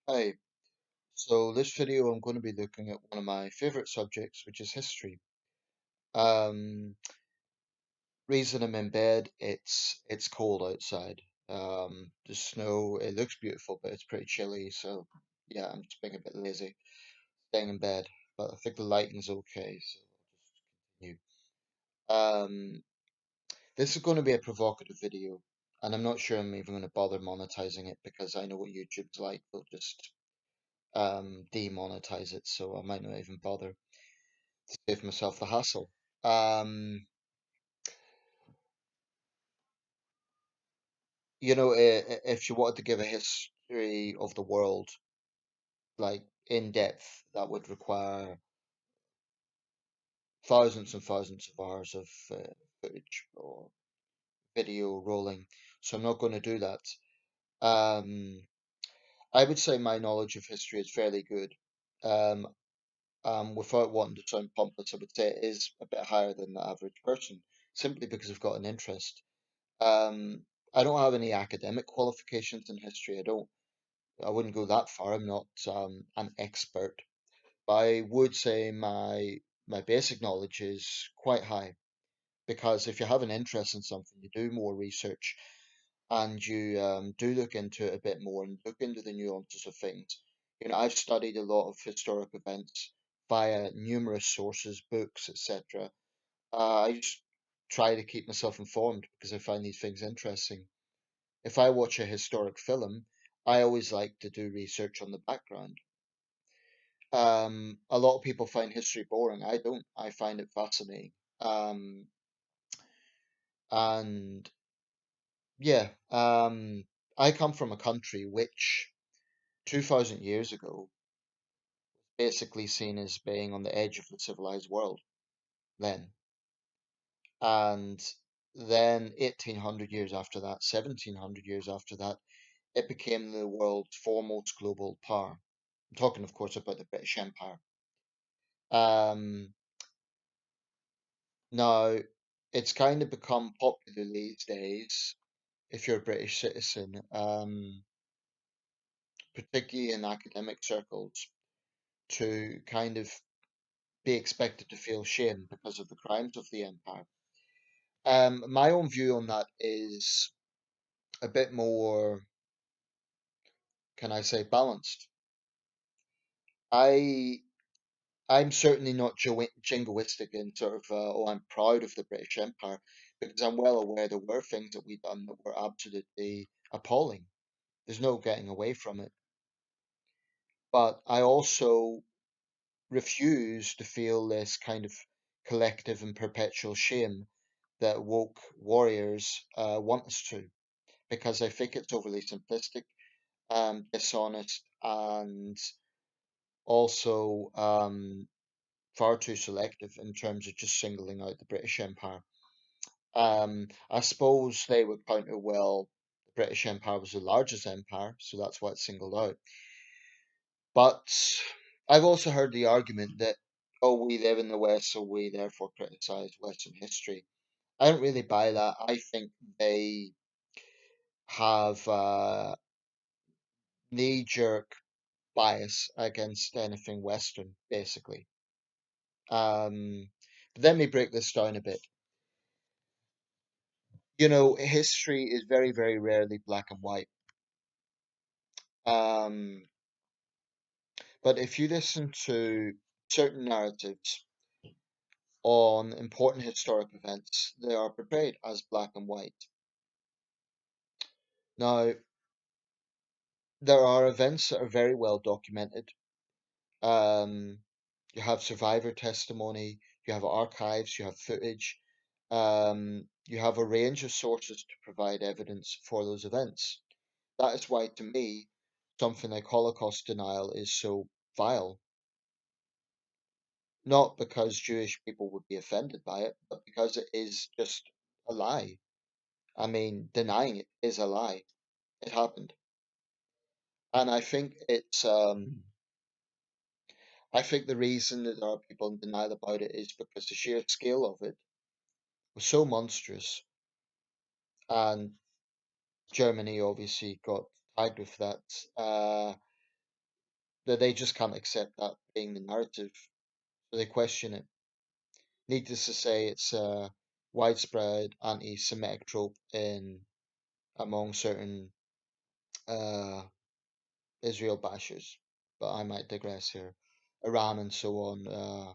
Hi, so this video I'm going to be looking at one of my favorite subjects, which is history. Um, Reason I'm in bed, it's cold outside. The snow, it looks beautiful, but it's pretty chilly, so yeah, I'm just being a bit lazy, staying in bed. But I think the lighting's okay, so I'll just continue. Um, this is going to be a provocative video, and I'm not sure I'm even going to bother monetizing it because I know what YouTube's like. They'll just demonetize it, so I might not even bother. Save myself the hassle. Um, if you wanted to give a history of the world, like in depth, that would require thousands and thousands of hours of footage or video rolling. So I'm not going to do that. Um, I would say my knowledge of history is fairly good. Um, without wanting to sound pompous, I would say it is a bit higher than the average person, simply because I've got an interest. Um, I don't have any academic qualifications in history. I wouldn't go that far. I'm not an expert, but I would say my basic knowledge is quite high because if you have an interest in something, you do more research and you do look into it a bit more and look into the nuances of things. I've studied a lot of historic events via numerous sources, books, etc. I just try to keep myself informed because I find these things interesting. If I watch a historic film, I always like to do research on the background. A lot of people find history boring. I don't. I find it fascinating. Um, and yeah, I come from a country which 2000 years ago basically seen as being on the edge of the civilized world then. And then 1800 years after that, 1700 years after that, it became the world's foremost global power. I'm talking, of course, about the British Empire. Um, Now, it's kind of become popular these days, if you're a British citizen, particularly in academic circles, to kind of be expected to feel shame because of the crimes of the empire. My own view on that is a bit more, can I say, balanced. I I'm certainly not jingoistic in sort of, oh, I'm proud of the British Empire because I'm well aware there were things that we done that were absolutely appalling. There's no getting away from it. But I also refuse to feel this kind of collective and perpetual shame that woke warriors want us to, because I think it's overly simplistic, dishonest, and also far too selective in terms of just singling out the British Empire. I suppose they would counter, well, the British Empire was the largest empire, so that's why it's singled out. But I've also heard the argument that, oh, we live in the West, so we therefore criticize Western history. I don't really buy that. I think they have knee-jerk bias against anything Western, basically. But let me break this down a bit. History is very, very rarely black and white. Um, but if you listen to certain narratives on important historic events, they are portrayed as black and white. Now, there are events that are very well documented. Um, you have survivor testimony, you have archives, you have footage, you have a range of sources to provide evidence for those events. That is why, to me, something like Holocaust denial is so vile. Not because Jewish people would be offended by it, but because it is just a lie. I mean, denying it is a lie. It happened. And I think the reason that there are people in denial about it is because the sheer scale of it was so monstrous, and Germany obviously got tagged with that. that they just can't accept that being the narrative, so they question it. Needless to say, it's a widespread anti-Semitic trope in among certain uh, Israel bashers, but I might digress here. Iran and so on.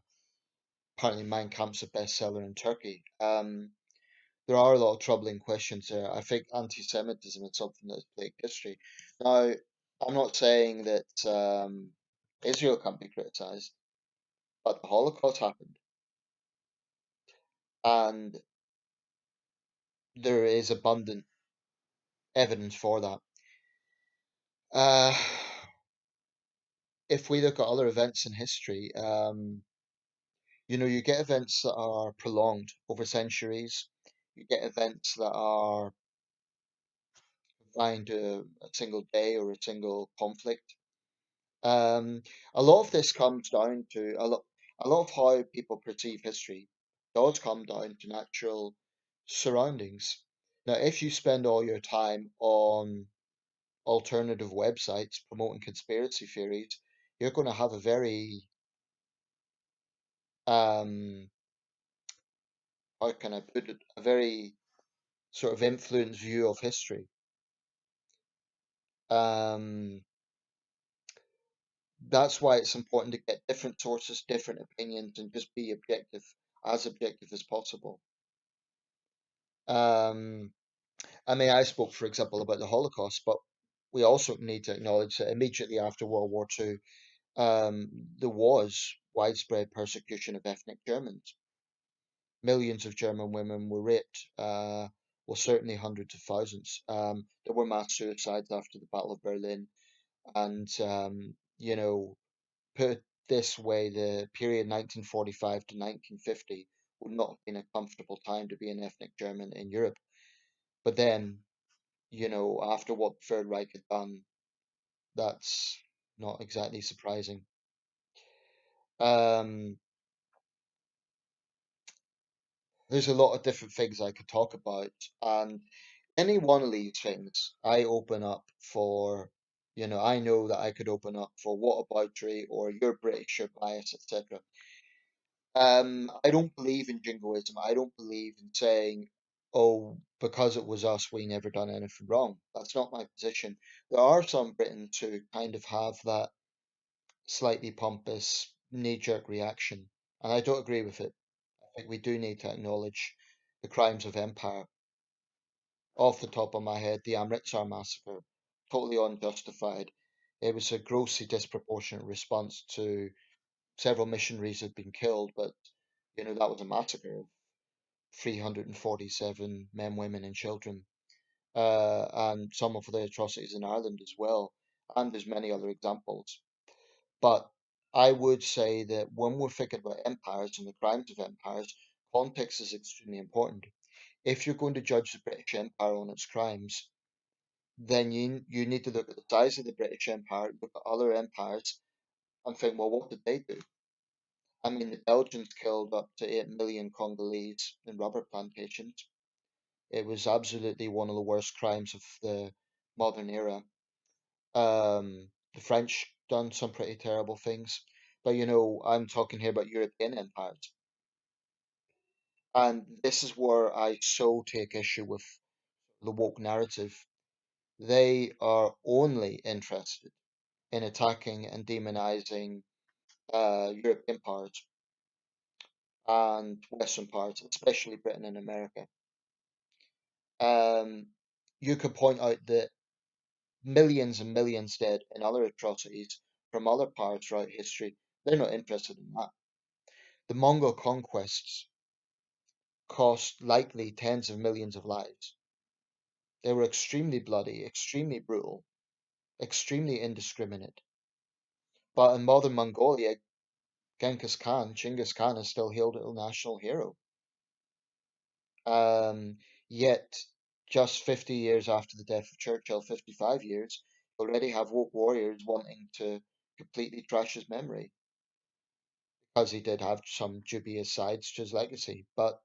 Apparently, Mein Kampf's a bestseller in Turkey. There are a lot of troubling questions there. I think anti-Semitism is something that's plagued history. Now, I'm not saying that Israel can't be criticized, but the Holocaust happened, and there is abundant evidence for that. Uh, if we look at other events in history, you get events that are prolonged over centuries. You get events that are confined to a single day or a single conflict. Um, a lot of this comes down to a lot of how people perceive history does come down to natural surroundings. Now, if you spend all your time on alternative websites promoting conspiracy theories, you're going to have a very um, how can I put it, a very sort of influenced view of history. Um, that's why it's important to get different sources, different opinions, and just be objective as possible. Um, I mean, I spoke, for example, about the Holocaust, but we also need to acknowledge that immediately after World War II, there was widespread persecution of ethnic Germans. Millions of German women were raped, well, certainly hundreds of thousands. There were mass suicides after the Battle of Berlin, and put it this way, the period 1945 to 1950 would not have been a comfortable time to be an ethnic German in Europe. But then, after what the Third Reich had done, that's not exactly surprising. Um, there's a lot of different things I could talk about, and any one of these things I open up for, I know that I could open up for whataboutery or you're British, you're biased, etc. I don't believe in jingoism. I don't believe in saying, oh, because it was us, we never done anything wrong. That's not my position. There are some Britons who kind of have that slightly pompous knee-jerk reaction, and I don't agree with it. I think we do need to acknowledge the crimes of empire. Off the top of my head, the Amritsar Massacre, totally unjustified. It was a grossly disproportionate response to several missionaries had been killed, but that was a massacre of 347 men, women, and children, and some of the atrocities in Ireland as well, and there's many other examples. But I would say that when we're thinking about empires and the crimes of empires, context is extremely important. If you're going to judge the British Empire on its crimes, then you need to look at the size of the British Empire, look at other empires, and think, well, what did they do? I mean, the Belgians killed up to 8 million Congolese in rubber plantations. It was absolutely one of the worst crimes of the modern era. The French done some pretty terrible things, but I'm talking here about European empires, and this is where I so take issue with the woke narrative. They are only interested in attacking and demonizing European powers and Western powers, especially Britain and America. Um, you could point out that millions and millions dead in other atrocities from other powers throughout history. They're not interested in that. The Mongol conquests cost likely tens of millions of lives. They were extremely bloody, extremely brutal, extremely indiscriminate. But in modern Mongolia, Genghis Khan is still hailed as a national hero. Yet, just 50 years after the death of Churchill, 55 years, you already have woke warriors wanting to completely trash his memory because he did have some dubious sides to his legacy. But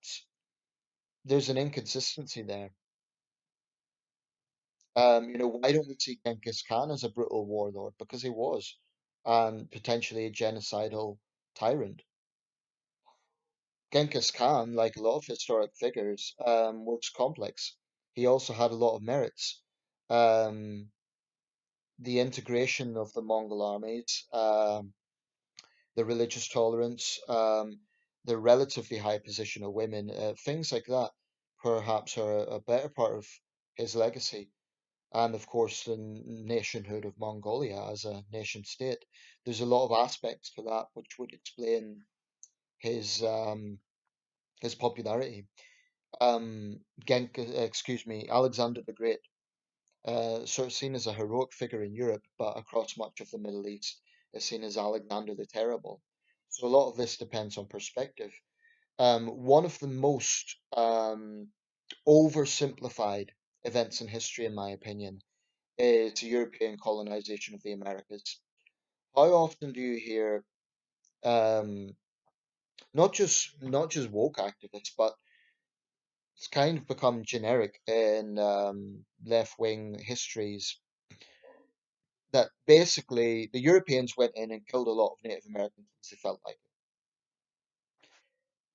there's an inconsistency there. Why don't we see Genghis Khan as a brutal warlord? Because he was. and potentially a genocidal tyrant. Genghis Khan, like a lot of historic figures, was complex. He also had a lot of merits. Um, the integration of the Mongol armies, the religious tolerance, the relatively high position of women, things like that, perhaps are a better part of his legacy. And of course, the nationhood of Mongolia as a nation state. There's a lot of aspects to that which would explain his his popularity. Alexander the Great, sort of seen as a heroic figure in Europe, but across much of the Middle East is seen as Alexander the Terrible. So a lot of this depends on perspective. One of the most oversimplified events in history, in my opinion, is the European colonization of the Americas. How often do you hear not just woke activists, but it's kind of become generic in left-wing histories that basically the Europeans went in and killed a lot of Native Americans because they felt like it.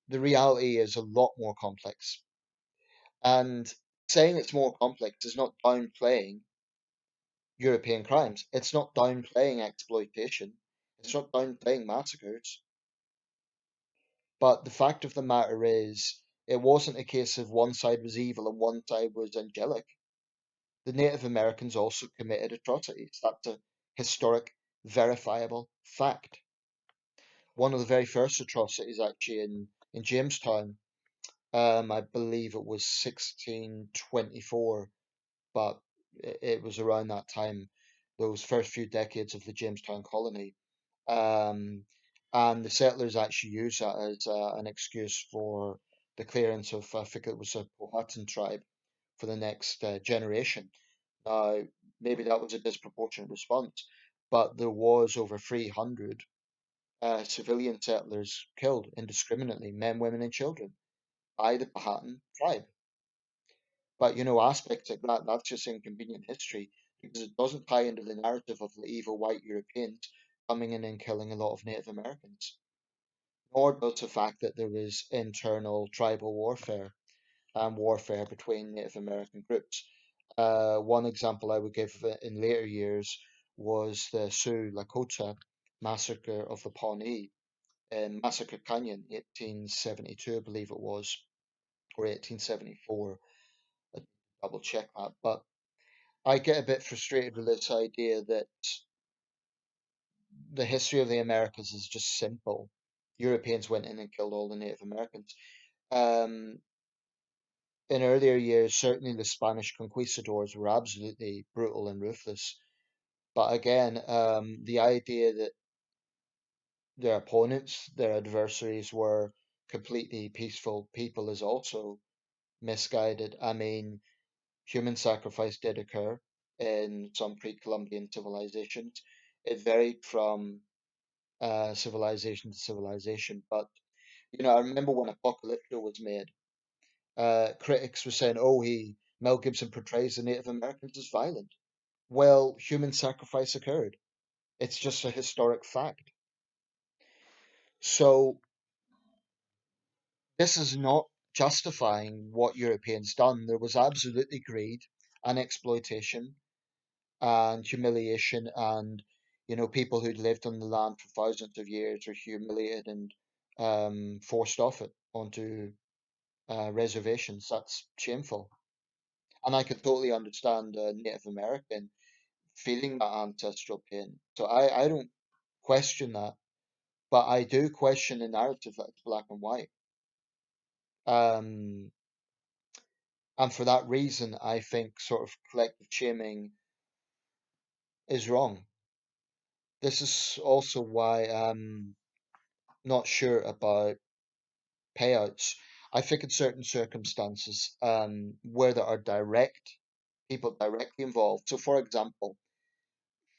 The reality is a lot more complex. And saying it's more complex is not downplaying European crimes. It's not downplaying exploitation. It's not downplaying massacres. But the fact of the matter is, it wasn't a case of one side was evil and one side was angelic. The Native Americans also committed atrocities. That's a historic, verifiable fact. One of the very first atrocities, actually, in Jamestown, I believe it was 1624, but it was around that time, those first few decades of the Jamestown colony. Um, and the settlers actually used that as an excuse for the clearance of, I think it was a Powhatan tribe for the next generation. Now, maybe that was a disproportionate response, but there was over 300 civilian settlers killed indiscriminately, men, women, and children, by the Powhatan tribe. But aspects like that, that's just inconvenient history because it doesn't tie into the narrative of the evil white Europeans coming in and killing a lot of Native Americans. Nor does the fact that there was internal tribal warfare and warfare between Native American groups. One example I would give in later years was the Sioux Lakota massacre of the Pawnee in Massacre Canyon, 1872, I believe it was, or 1874. I double check that. But I get a bit frustrated with this idea that the history of the Americas is just simple. Europeans went in and killed all the Native Americans. Um, in earlier years, certainly the Spanish conquistadors were absolutely brutal and ruthless. But again, the idea that their opponents, their adversaries, were completely peaceful people is also misguided. I mean, human sacrifice did occur in some pre-Columbian civilizations. It varied from civilization to civilization, but I remember when Apocalypto was made, critics were saying, "Oh, he Mel Gibson portrays the Native Americans as violent." Well, human sacrifice occurred. It's just a historic fact. So this is not justifying what Europeans done. There was absolutely greed and exploitation and humiliation, and people who'd lived on the land for thousands of years were humiliated and forced off it onto reservations. That's shameful. And I could totally understand a Native American feeling that ancestral pain. So I don't question that, but I do question the narrative that it's black and white. Um, and for that reason, I think sort of collective shaming is wrong. This is also why I'm not sure about payouts. I think in certain circumstances, where there are direct people directly involved. So, for example,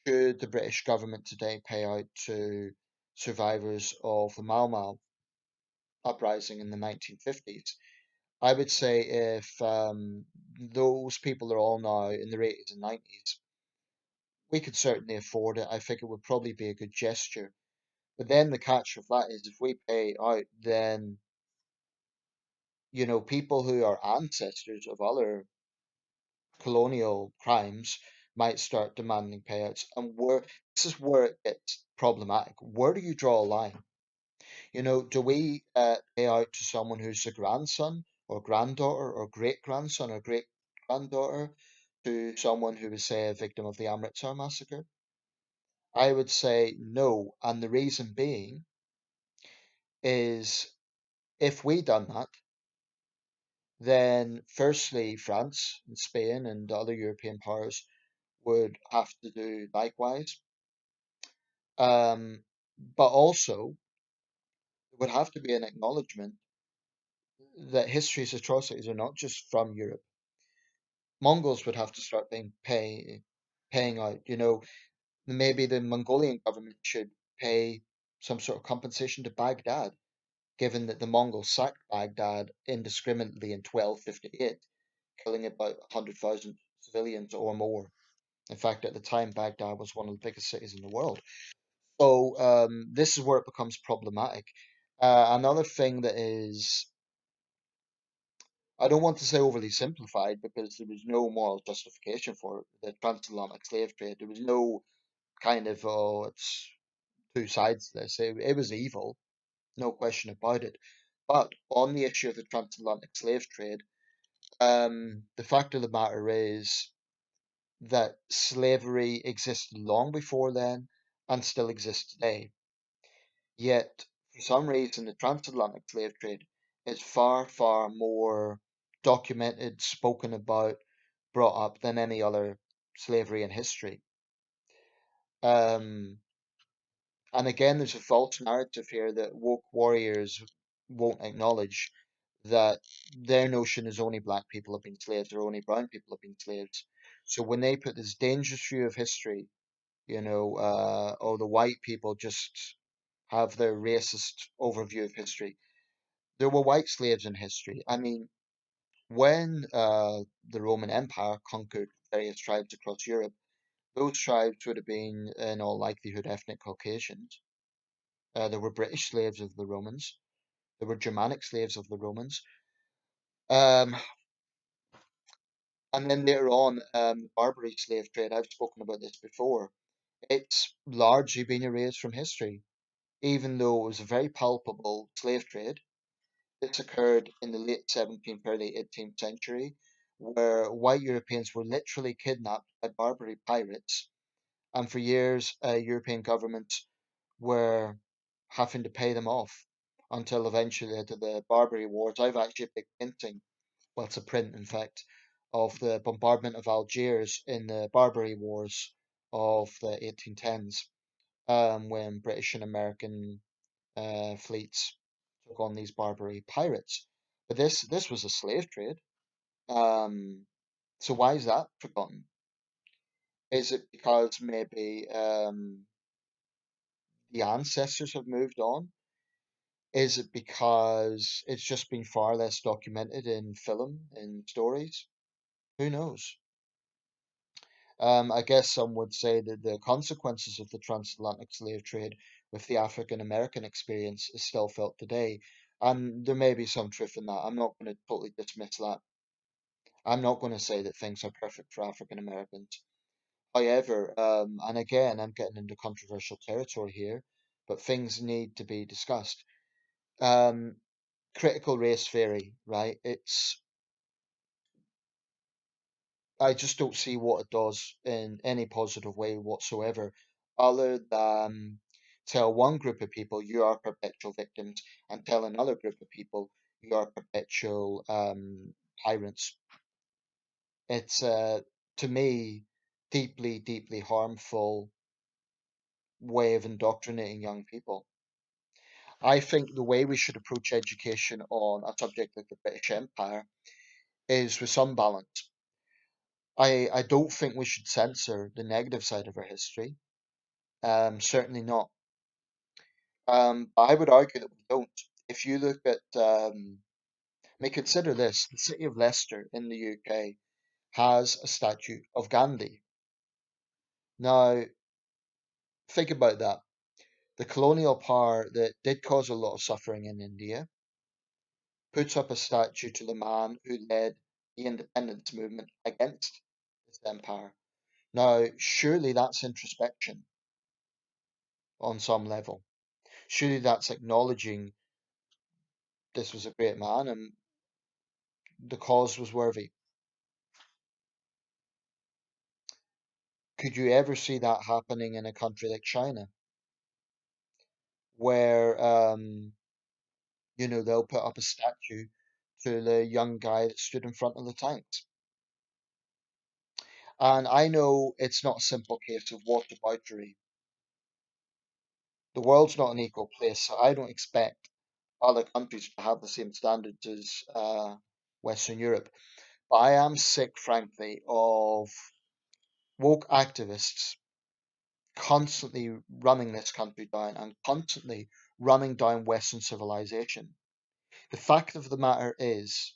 should the British government today pay out to survivors of the Mau Mau uprising in the 1950s? I would say if those people are all now in their 80s and 90s, we could certainly afford it. I think it would probably be a good gesture. But then the catch of that is if we pay out, then, people who are ancestors of other colonial crimes might start demanding payouts. And this is where it gets problematic. Where do you draw a line? Do we pay out to someone who's a grandson or granddaughter or great grandson or great granddaughter to someone who was, say, a victim of the Amritsar Massacre? I would say no. And the reason being is if we done that, then firstly, France and Spain and other European powers would have to do likewise. But also, there would have to be an acknowledgement that history's atrocities are not just from Europe. Mongols would have to start paying out. Maybe the Mongolian government should pay some sort of compensation to Baghdad, given that the Mongols sacked Baghdad indiscriminately in 1258, killing about 100,000 civilians or more. In fact, at the time, Baghdad was one of the biggest cities in the world. So this is where it becomes problematic. Another thing that is, I don't want to say overly simplified because there was no moral justification for the transatlantic slave trade. There was no kind of, oh, it's two sides to this. It was evil, no question about it. But on the issue of the transatlantic slave trade, the fact of the matter is that slavery existed long before then and still exists today. Yet, for some reason, the transatlantic slave trade is far, far more documented, spoken about, brought up than any other slavery in history. Um, and again, there's a false narrative here that woke warriors won't acknowledge that their notion is only black people have been slaves or only brown people have been slaves. So when they put this dangerous view of history, oh, the white people just have their racist overview of history. There were white slaves in history. I mean, when the Roman Empire conquered various tribes across Europe, those tribes would have been, in all likelihood, ethnic Caucasians. There were British slaves of the Romans. There were Germanic slaves of the Romans. Um, and then later on, Barbary slave trade. I've spoken about this before. It's largely been erased from history, even though it was a very palpable slave trade. This occurred in the late 17th, early 18th century, where white Europeans were literally kidnapped by Barbary pirates, and for years, European governments were having to pay them off until eventually they did the Barbary Wars. I've actually a big painting, well, it's a print, in fact, of the bombardment of Algiers in the Barbary Wars of the 1810s, when British and American fleets took on these Barbary pirates. But this was a slave trade. Um, so why is that forgotten? Is it because maybe the ancestors have moved on? Is it because it's just been far less documented in film and stories? Who knows? I guess some would say that the consequences of the transatlantic slave trade with the African American experience is still felt today. And there may be some truth in that. I'm not going to totally dismiss that. I'm not going to say that things are perfect for African Americans. However, and again, I'm getting into controversial territory here, but things need to be discussed. Um, Critical race theory, right? I just don't see what it does in any positive way whatsoever, other than tell one group of people you are perpetual victims and tell another group of people you are perpetual tyrants. It's to me deeply, deeply harmful way of indoctrinating young people. I think the way we should approach education on a subject like the British Empire is with some balance. I don't think we should censor the negative side of our history. Certainly not. But I would argue that we don't. If you look at, I mean, consider this: the city of Leicester in the UK has a statue of Gandhi. Now, think about that. The colonial power that did cause a lot of suffering in India puts up a statue to the man who led the independence movement against this empire. Now, surely that's introspection on some level. Surely that's acknowledging this was a great man and the cause was worthy. Could you ever see that happening in a country like China, where they'll put up a statue to the young guy that stood in front of the tanks? And I know it's not a simple case of whataboutery. The world's not an equal place, so I don't expect other countries to have the same standards as Western Europe. But I am sick, frankly, of woke activists constantly running this country down and constantly running down Western civilization. The fact of the matter is,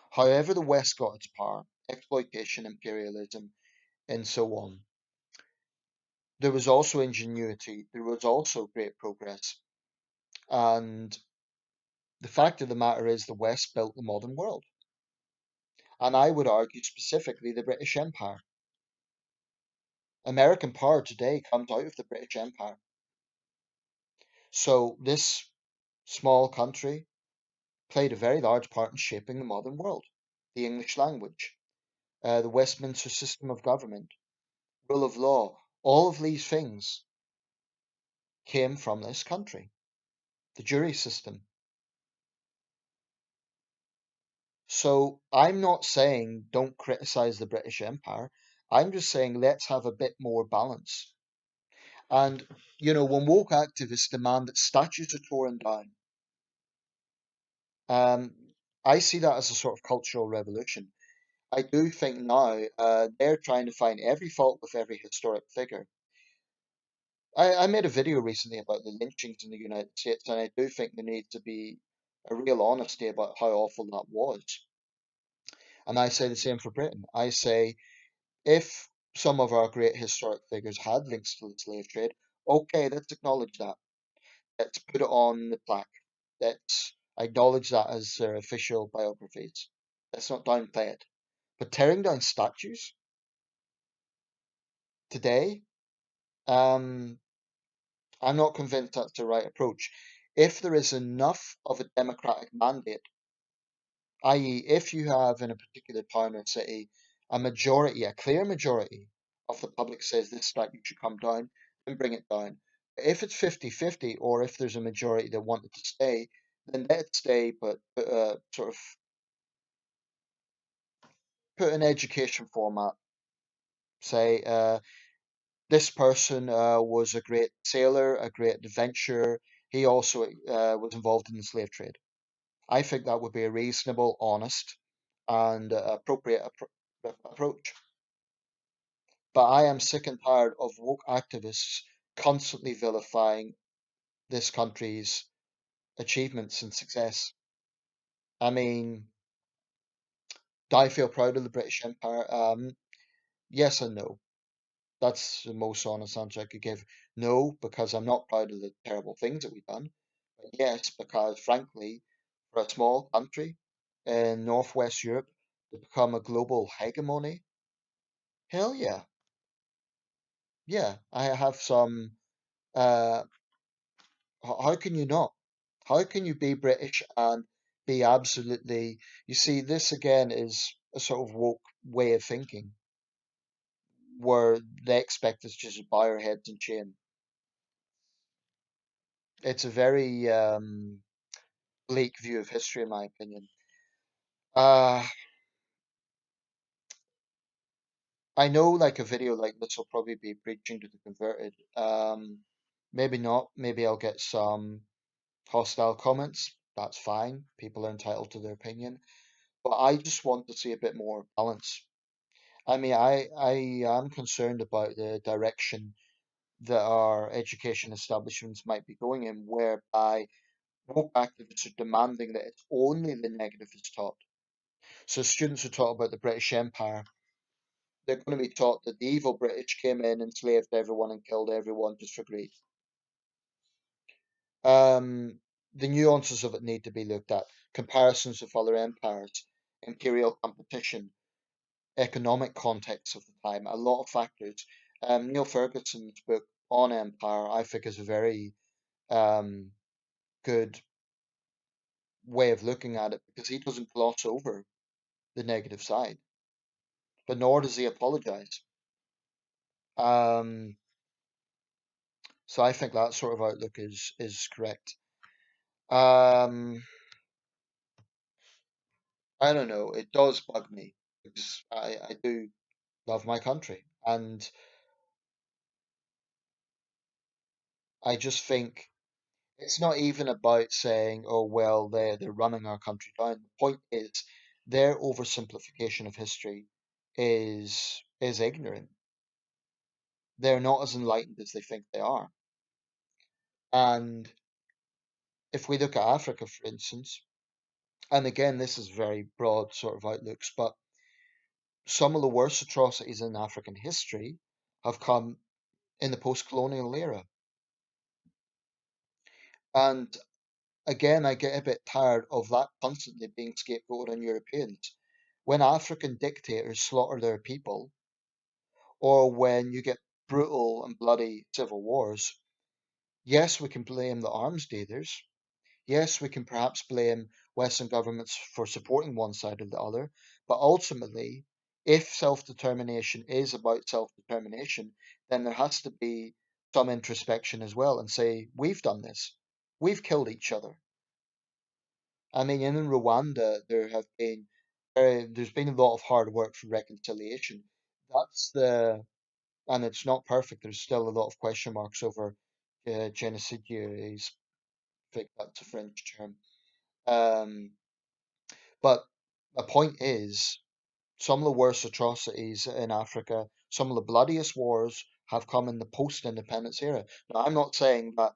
however the West got its power, exploitation, imperialism, and so on, there was also ingenuity, there was also great progress. And the fact of the matter is, the West built the modern world. And I would argue specifically the British Empire. American power today comes out of the British Empire. So this small country played a very large part in shaping the modern world. The English language, the Westminster system of government, rule of law, all of these things came from this country. The jury system. So I'm not saying don't criticize the British Empire. I'm just saying let's have a bit more balance. And, when woke activists demand that statues are torn down, um, I see that as a sort of cultural revolution. I do think now they're trying to find every fault with every historic figure. I made a video recently about the lynchings in the United States, and I do think there needs to be a real honesty about how awful that was. And I say the same for Britain. I say if some of our great historic figures had links to the slave trade, okay, let's acknowledge that. Let's put it on the plaque. Let's acknowledge that as their official biographies. Let's not downplay it. But tearing down statues today, um, I'm not convinced that's the right approach. If there is enough of a democratic mandate, i.e., if you have in a particular town or city a majority, a clear majority of the public says this statue should come down, then bring it down. If it's 50-50, or if there's a majority that want it to stay, then let it stay, but sort of put an education format. Say, this person was a great sailor, a great adventurer. He also was involved in the slave trade. I think that would be a reasonable, honest, and appropriate approach. But I am sick and tired of woke activists constantly vilifying this country's achievements and success. I mean, do I feel proud of the British Empire? Yes and no. That's the most honest answer I could give. No, because I'm not proud of the terrible things that we've done. But yes, because frankly, for a small country in Northwest Europe to become a global hegemony, hell yeah. Yeah, I have some. Uh, how can you not? How can you be British and be absolutely. You see, this again is a sort of woke way of thinking where they expect us just to bow our heads in shame. It's a very bleak view of history, in my opinion. Uh, I know like a video like this will probably be preaching to the converted. Maybe not. Maybe I'll get some hostile comments. That's fine. People are entitled to their opinion. But I just want to see a bit more balance. I mean, I am concerned about the direction that our education establishments might be going in, whereby woke activists are demanding that it's only the negative is taught. So students are taught about the British Empire. they're going to be taught that the evil British came in, enslaved everyone, and killed everyone just for greed. Um, the nuances of it need to be looked at. Comparisons with other empires, imperial competition, economic context of the time, a lot of factors. Neil Ferguson's book on empire, I think, is a very um, good way of looking at it because he doesn't gloss over the negative side, but nor does he apologize. Um, so I think that sort of outlook is correct. Um, I don't know. It does bug me because I do love my country, and I just think it's not even about saying, "Oh well, they're running our country down." The point is their oversimplification of history is ignorant. They're not as enlightened as they think they are. And if we look at Africa, for instance, and again, this is very broad sort of outlooks, but some of the worst atrocities in African history have come in the post-colonial era. And again, I get a bit tired of that constantly being scapegoated on Europeans. When African dictators slaughter their people, or when you get brutal and bloody civil wars, yes, we can blame the arms dealers. Yes, we can perhaps blame Western governments for supporting one side or the other, but ultimately, if self determination is about self determination, then there has to be some introspection as well and say, we've done this, we've killed each other. I mean, in Rwanda, there's been a lot of hard work for reconciliation. That's the and it's not perfect. There's still a lot of question marks over genocidaires. I think that's a French term. Um, But the point is, some of the worst atrocities in Africa, some of the bloodiest wars have come in the post-independence era. Now, I'm not saying that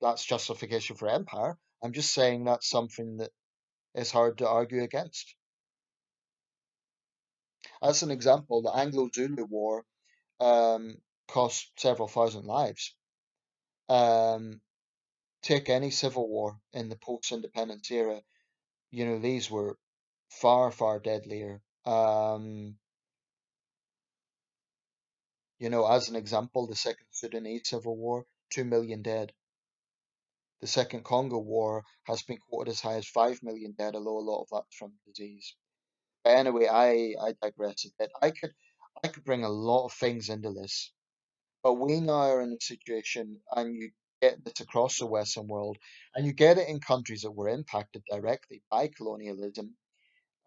that's justification for empire. I'm just saying that's something that is hard to argue against. As an example, the Anglo-Zulu War cost several thousand lives. Um, take any civil war in the post-independence era, these were far, far deadlier. As an example, the Second Sudanese Civil War, 2 million dead. The Second Congo War has been quoted as high as 5 million dead, although a lot of that's from disease. But anyway, I digress a bit. I could bring a lot of things into this, but we now are in a situation, and you get this across the Western world, and you get it in countries that were impacted directly by colonialism,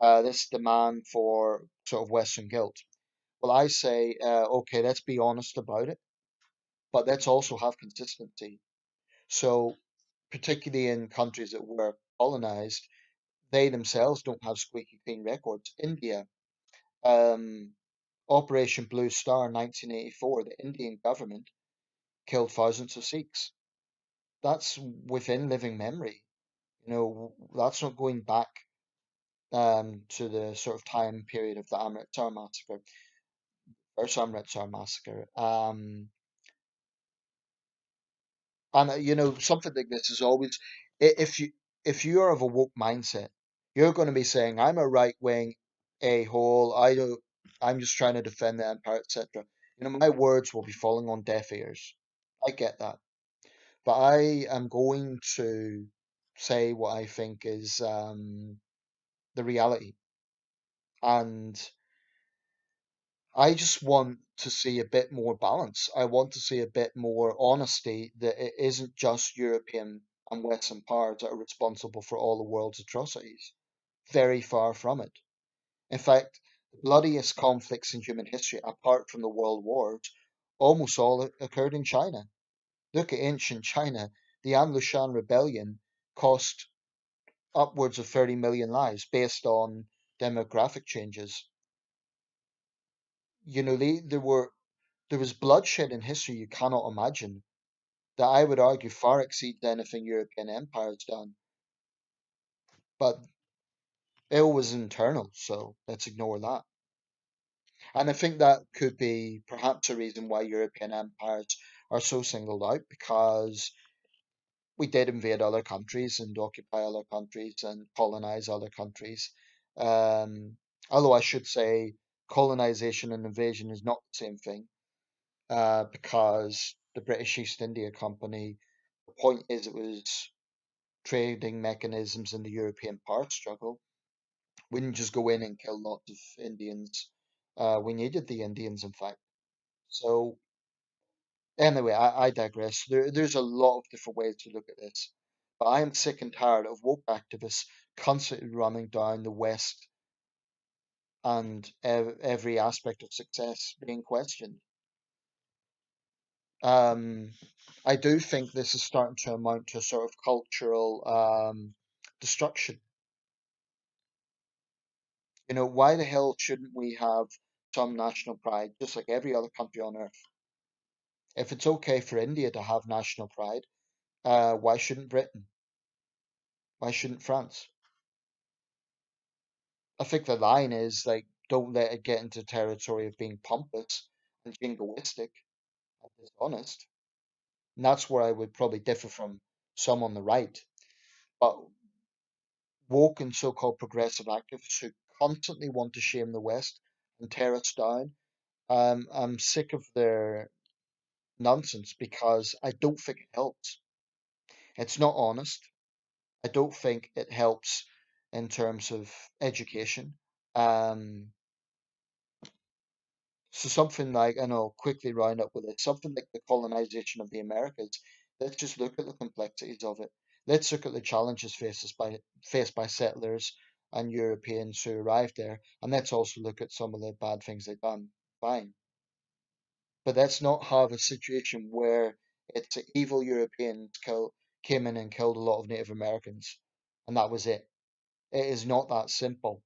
this demand for sort of Western guilt. Well, I say, okay, let's be honest about it, but let's also have consistency. So, particularly in countries that were colonized, they themselves don't have squeaky clean records. India, um, Operation Blue Star 1984, the Indian government killed thousands of Sikhs. That's within living memory. That's not going back to the sort of time period of the Amritsar Massacre, first Amritsar Massacre. And something like this is always, if you are of a woke mindset, you're going to be saying, "I'm a right wing a hole. I'm just trying to defend the empire, etc." My words will be falling on deaf ears. I get that, but I am going to say what I think is the reality, and I just want to see a bit more balance. I want to see a bit more honesty that it isn't just European and Western powers that are responsible for all the world's atrocities. Very far from it. In fact, the bloodiest conflicts in human history, apart from the world wars, almost all occurred in China. Look at ancient China. The An Lushan rebellion cost upwards of 30 million lives based on demographic changes. There was bloodshed in history you cannot imagine that I would argue far exceeds anything European empire has done. But it was internal, so let's ignore that. And I think that could be perhaps a reason why European empires are so singled out because we did invade other countries and occupy other countries and colonize other countries. Um, Although I should say colonization and invasion is not the same thing, because the British East India Company, the point is it was trading mechanisms in the European power struggle. We didn't just go in and kill lots of Indians. We needed the Indians, in fact. So anyway, I digress. There's a lot of different ways to look at this. But I am sick and tired of woke activists constantly running down the West and every aspect of success being questioned. Um, I do think this is starting to amount to a sort of cultural destruction. You know, why the hell shouldn't we have some national pride, just like every other country on earth? If it's okay for India to have national pride, why shouldn't Britain? Why shouldn't France? I think the line is like, don't let it get into territory of being pompous and jingoistic and dishonest. And that's where I would probably differ from some on the right. But woke and so-called progressive activists who constantly want to shame the West and tear us down, I'm sick of their nonsense because I don't think it helps. It's not honest. I don't think it helps in terms of education. Um, So something like, and I'll quickly round up with it, something like the colonization of the Americas. Let's just look at the complexities of it. Let's look at the challenges faced by settlers and Europeans who arrived there, and let's also look at some of the bad things they've done. Fine, but let's not have a situation where it's the evil came in and killed a lot of Native Americans, and that was it. It is not that simple.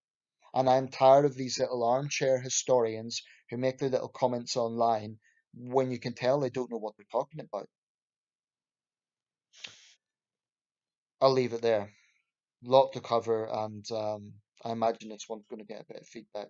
And I'm tired of these little armchair historians who make their little comments online when you can tell they don't know what they're talking about. I'll leave it there. Lot to cover, and I imagine this one's going to get a bit of feedback.